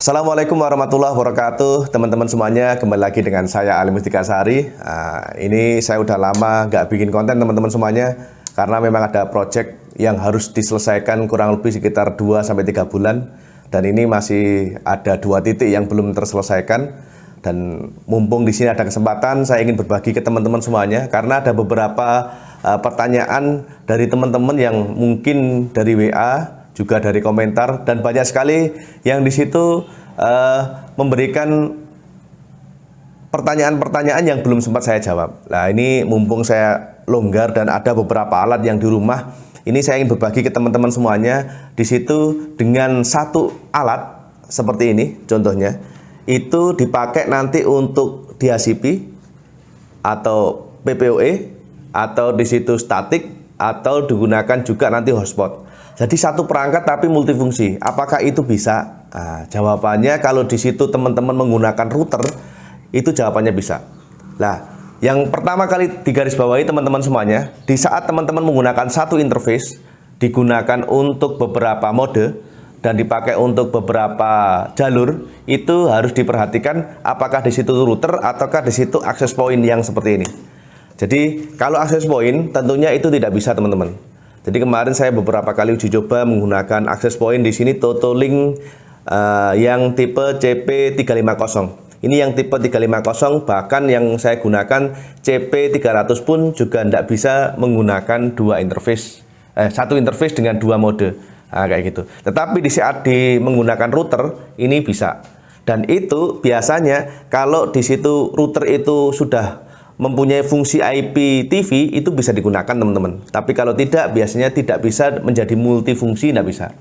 Assalamualaikum warahmatullahi wabarakatuh, teman-teman semuanya. Kembali lagi dengan saya Ali Mustikasari. Ini saya udah lama nggak bikin konten, teman-teman semuanya, karena memang ada project yang harus diselesaikan kurang lebih sekitar 2-3 bulan, dan ini masih ada 2 titik yang belum terselesaikan. Dan mumpung di sini ada kesempatan, saya ingin berbagi ke teman-teman semuanya, karena ada beberapa pertanyaan dari teman-teman yang mungkin dari WA, juga dari komentar, dan banyak sekali yang di situ memberikan pertanyaan-pertanyaan yang belum sempat saya jawab. Nah, ini mumpung saya longgar dan ada beberapa alat yang di rumah, ini saya ingin berbagi ke teman-teman semuanya. Di situ dengan satu alat seperti ini, contohnya itu dipakai nanti untuk DHCP atau PPoE, atau di situ statik, atau digunakan juga nanti hotspot. Jadi satu perangkat tapi multifungsi. Apakah itu bisa? Jawabannya kalau di situ teman-teman menggunakan router, itu jawabannya bisa. Nah, yang pertama kali digarisbawahi teman-teman semuanya, di saat teman-teman menggunakan satu interface, digunakan untuk beberapa mode dan dipakai untuk beberapa jalur, itu harus diperhatikan apakah di situ router ataukah di situ access point yang seperti ini. Jadi kalau access point tentunya itu tidak bisa, teman-teman. Jadi kemarin saya beberapa kali uji coba menggunakan access point di sini TotoLink yang tipe CP350. Ini yang tipe 350, bahkan yang saya gunakan CP300 pun juga tidak bisa menggunakan satu interface dengan 2 mode. Kayak gitu. Tetapi di saat menggunakan router ini bisa. Dan itu biasanya kalau di situ router itu sudah mempunyai fungsi IPTV, itu bisa digunakan, teman-teman. Tapi kalau tidak, biasanya tidak bisa menjadi multifungsi, tidak bisa.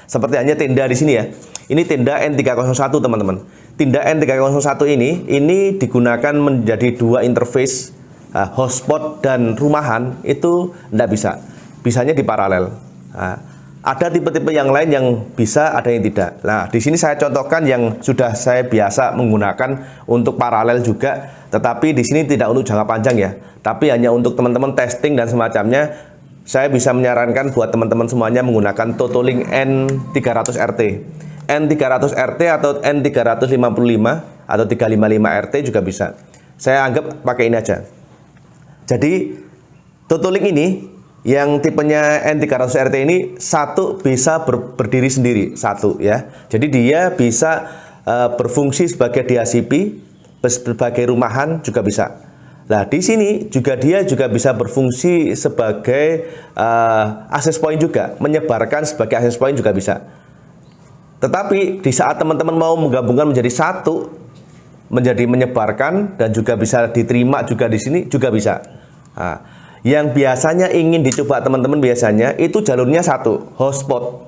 Seperti hanya tenda di sini ya. Ini tenda N301, teman-teman. Tenda N301 ini digunakan menjadi 2 interface, hotspot dan rumahan, itu tidak bisa. Bisanya di paralel. Ada tipe-tipe yang lain yang bisa, ada yang tidak. Nah, di sini saya contohkan yang sudah saya biasa menggunakan untuk paralel juga, tetapi di sini tidak untuk jangka panjang ya, tapi hanya untuk teman-teman testing dan semacamnya. Saya bisa menyarankan buat teman-teman semuanya menggunakan TotoLink N300RT. N300RT atau N355 atau 355RT juga bisa. Saya anggap pakai ini aja. Jadi TotoLink ini yang tipenya N300RT ini satu bisa berdiri sendiri, satu ya. Jadi dia bisa berfungsi sebagai DHCP, sebagai rumahan juga bisa. Nah, di sini juga dia juga bisa berfungsi sebagai access point juga, menyebarkan sebagai access point juga bisa. Tetapi di saat teman-teman mau menggabungkan menjadi satu, menjadi menyebarkan dan juga bisa diterima juga di sini juga bisa. Yang biasanya ingin dicoba teman-teman biasanya itu jalurnya satu, hotspot.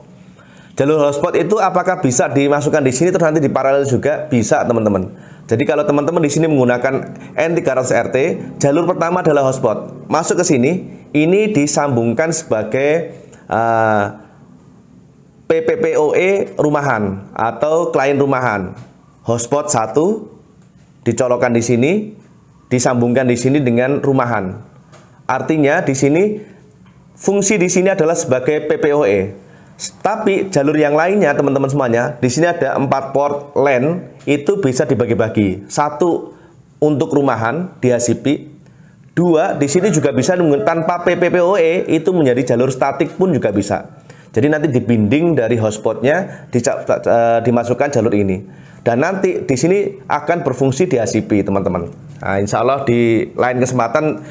Jalur hotspot itu apakah bisa dimasukkan di sini terus nanti di paralel juga? Bisa, teman-teman. Jadi kalau teman-teman di sini menggunakan N300RT, jalur pertama adalah hotspot. Masuk ke sini, ini disambungkan sebagai PPoE rumahan atau klien rumahan. Hotspot 1 dicolokkan di sini, disambungkan di sini dengan rumahan. Artinya di sini fungsi di sini adalah sebagai PPoE. Tapi jalur yang lainnya, teman-teman semuanya, di sini ada 4 port LAN, itu bisa dibagi-bagi. 1 untuk rumahan DHCP, 2 di sini juga bisa tanpa PPoE, itu menjadi jalur statik pun juga bisa. Jadi nanti dibinding dari hotspotnya dimasukkan jalur ini. Dan nanti di sini akan berfungsi DHCP, teman-teman. Nah, insya Allah di lain kesempatan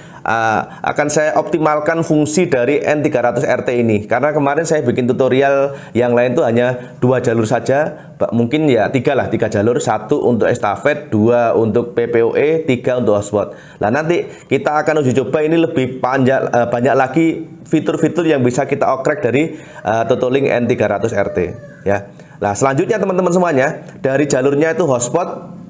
akan saya optimalkan fungsi dari N300RT ini. Karena kemarin saya bikin tutorial yang lain tuh hanya 2 jalur saja. Mungkin ya 3 jalur. 1 untuk estafet, 2 untuk PPoE, 3 untuk hotspot. Nah, nanti kita akan uji coba ini lebih banyak lagi fitur-fitur yang bisa kita okrek dari TotoLink N300RT ya. Nah, selanjutnya teman-teman semuanya, dari jalurnya itu hotspot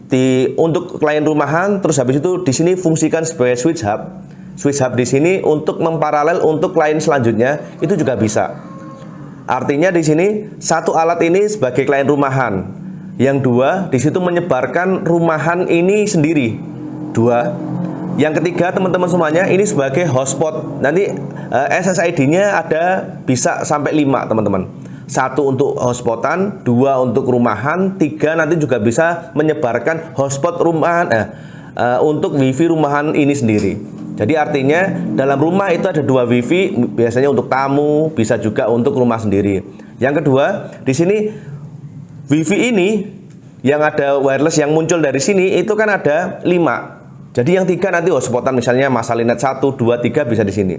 untuk klien rumahan, terus habis itu di sini fungsikan sebagai switch hub. Switch hub di sini untuk memparalel untuk klien selanjutnya itu juga bisa. Artinya di sini satu alat ini sebagai klien rumahan, yang 2 di situ menyebarkan rumahan ini sendiri. 2. Yang ketiga teman-teman semuanya ini sebagai hotspot. Nanti SSID-nya ada bisa sampai 5, teman-teman. Satu untuk hotspotan, dua untuk rumahan, tiga nanti juga bisa menyebarkan hotspot rumahan untuk wifi rumahan ini sendiri. Jadi artinya dalam rumah itu ada dua wifi, biasanya untuk tamu, bisa juga untuk rumah sendiri. Yang kedua, di sini wifi ini yang ada wireless yang muncul dari sini itu kan ada 5. Jadi yang 3 nanti hotspotan, misalnya Masalinet 1, 2, 3 bisa di sini.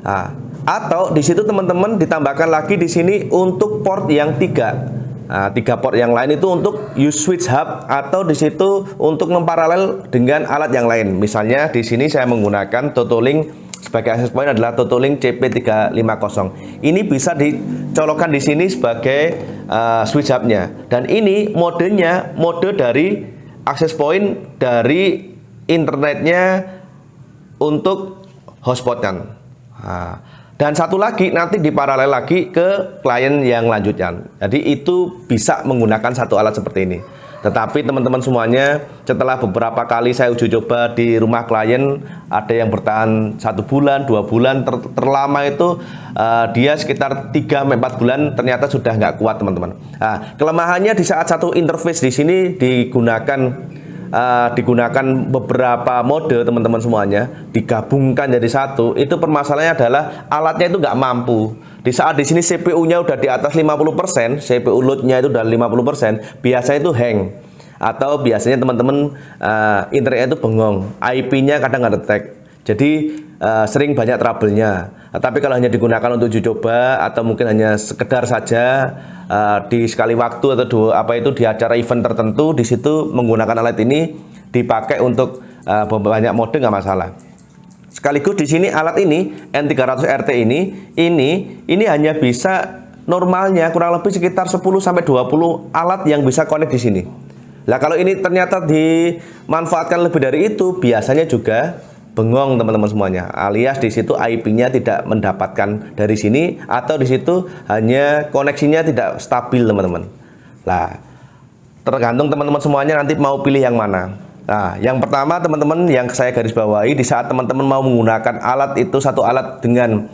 Nah, atau di situ teman-teman ditambahkan lagi di sini untuk port yang 3. Nah, 3 port yang lain itu untuk use switch hub atau di situ untuk memparalel dengan alat yang lain. Misalnya di sini saya menggunakan Totolink sebagai access point adalah Totolink CP350. Ini bisa dicolokkan di sini sebagai switch hubnya. Dan ini modenya mode dari access point dari internetnya untuk hotspotkan. Nah, dan satu lagi nanti diparalel lagi ke klien yang lanjutnya. Jadi itu bisa menggunakan satu alat seperti ini. Tetapi teman-teman semuanya, setelah beberapa kali saya uji coba di rumah klien, ada yang bertahan 1 bulan, 2 bulan, terlama itu dia sekitar 3-4 bulan, ternyata sudah nggak kuat teman-teman. Nah, kelemahannya di saat satu interface di sini digunakan beberapa mode teman-teman semuanya, digabungkan jadi satu, itu permasalahannya adalah alatnya itu nggak mampu. Di saat di sini CPU-nya udah di atas 50%, CPU load-nya itu udah 50%, biasanya itu hang. Atau biasanya teman-teman internetnya itu bengong, IP-nya kadang nggak detect. Jadi sering banyak trouble-nya. Tapi kalau hanya digunakan untuk uji coba atau mungkin hanya sekedar saja di sekali waktu atau di acara event tertentu, di situ menggunakan alat ini dipakai untuk banyak mode nggak masalah. Sekaligus di sini alat ini N300RT ini hanya bisa normalnya kurang lebih sekitar 10-20 alat yang bisa connect di sini. Nah, kalau ini ternyata dimanfaatkan lebih dari itu, biasanya juga bengong teman-teman semuanya, alias di situ IP-nya tidak mendapatkan dari sini atau di situ hanya koneksinya tidak stabil teman-teman. Nah, tergantung teman-teman semuanya nanti mau pilih yang mana. Nah, yang pertama teman-teman yang saya garis bawahi, di saat teman-teman mau menggunakan alat itu satu alat dengan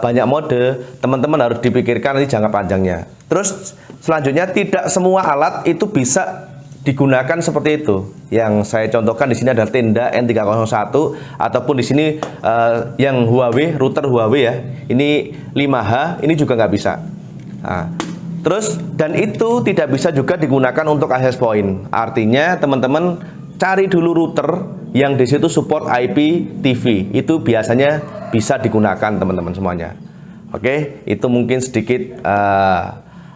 banyak mode, teman-teman harus dipikirkan nanti jangka panjangnya. Terus selanjutnya tidak semua alat itu bisa digunakan seperti itu. Yang saya contohkan di sini adalah tenda N301 ataupun di sini yang Huawei, router Huawei ya. Ini 5H, ini juga nggak bisa. Nah, terus dan itu tidak bisa juga digunakan untuk access point. Artinya teman-teman cari dulu router yang di situ support IPTV. Itu biasanya bisa digunakan teman-teman semuanya. Oke, itu mungkin sedikit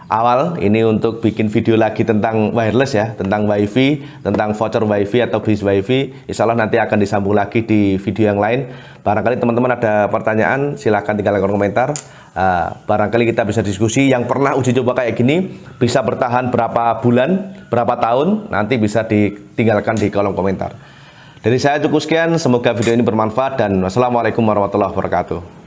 awal ini untuk bikin video lagi tentang wireless ya, tentang wifi, tentang voucher wifi atau bis wifi. Insya Allah nanti akan disambung lagi di video yang lain. Barangkali teman-teman ada pertanyaan, silahkan tinggalkan komentar. Barangkali kita bisa diskusi. Yang pernah uji coba kayak gini bisa bertahan berapa bulan, berapa tahun, nanti bisa ditinggalkan di kolom komentar. Dari saya cukup sekian, semoga video ini bermanfaat dan wassalamualaikum warahmatullahi wabarakatuh.